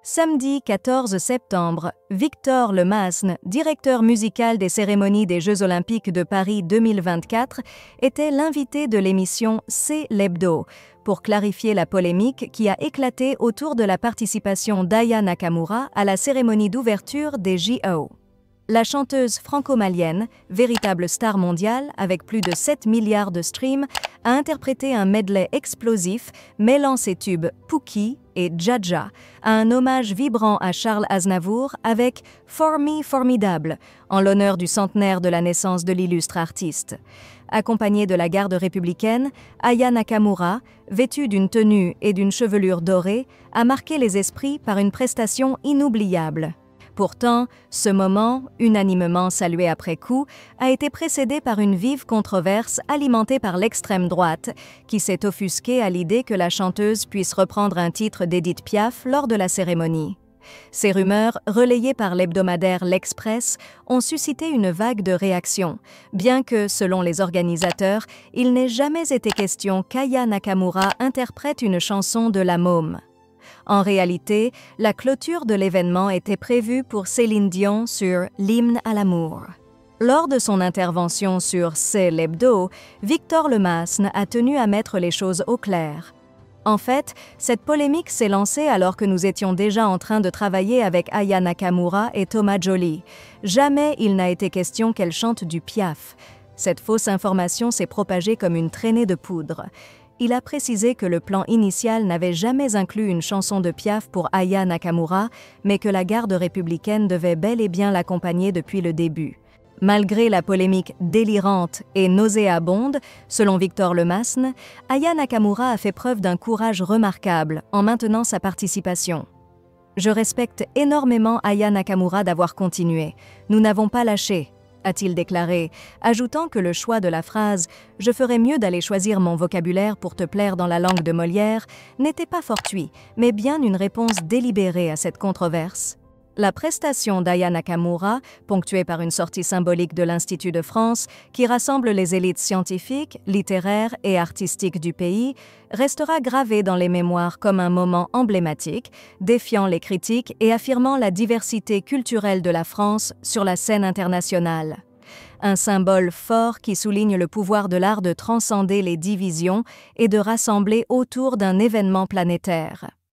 Samedi 14 septembre, Victor Lemasne, directeur musical des cérémonies des Jeux Olympiques de Paris 2024, était l'invité de l'émission C'est l'Hebdo pour clarifier la polémique qui a éclaté autour de la participation d'Aya Nakamura à la cérémonie d'ouverture des JO. La chanteuse franco-malienne, véritable star mondiale avec plus de 7 milliards de streams, a interprété un medley explosif mêlant ses tubes Pouki et Dja, à un hommage vibrant à Charles Aznavour avec For Me Formidable, en l'honneur du centenaire de la naissance de l'illustre artiste. Accompagnée de la garde républicaine, Aya Nakamura, vêtue d'une tenue et d'une chevelure dorée, a marqué les esprits par une prestation inoubliable. Pourtant, ce moment, unanimement salué après coup, a été précédé par une vive controverse alimentée par l'extrême droite, qui s'est offusquée à l'idée que la chanteuse puisse reprendre un titre d'Édith Piaf lors de la cérémonie. Ces rumeurs, relayées par l'hebdomadaire L'Express, ont suscité une vague de réactions, bien que, selon les organisateurs, il n'ait jamais été question qu'Aya Nakamura interprète une chanson de La Môme. En réalité, la clôture de l'événement était prévue pour Céline Dion sur l'hymne à l'amour. Lors de son intervention sur C'est l'Hebdo, Victor Lemasne a tenu à mettre les choses au clair. En fait, cette polémique s'est lancée alors que nous étions déjà en train de travailler avec Aya Nakamura et Thomas Joly. Jamais il n'a été question qu'elle chante du Piaf. Cette fausse information s'est propagée comme une traînée de poudre. Il a précisé que le plan initial n'avait jamais inclus une chanson de Piaf pour Aya Nakamura, mais que la garde républicaine devait bel et bien l'accompagner depuis le début. Malgré la polémique délirante et nauséabonde, selon Victor Lemasne, Aya Nakamura a fait preuve d'un courage remarquable en maintenant sa participation. « Je respecte énormément Aya Nakamura d'avoir continué. Nous n'avons pas lâché », a-t-il déclaré, ajoutant que le choix de la phrase « Je ferais mieux d'aller choisir mon vocabulaire pour te plaire dans la langue de Molière » n'était pas fortuit, mais bien une réponse délibérée à cette controverse. La prestation d'Aya Nakamura, ponctuée par une sortie symbolique de l'Institut de France, qui rassemble les élites scientifiques, littéraires et artistiques du pays, restera gravée dans les mémoires comme un moment emblématique, défiant les critiques et affirmant la diversité culturelle de la France sur la scène internationale. Un symbole fort qui souligne le pouvoir de l'art de transcender les divisions et de rassembler autour d'un événement planétaire.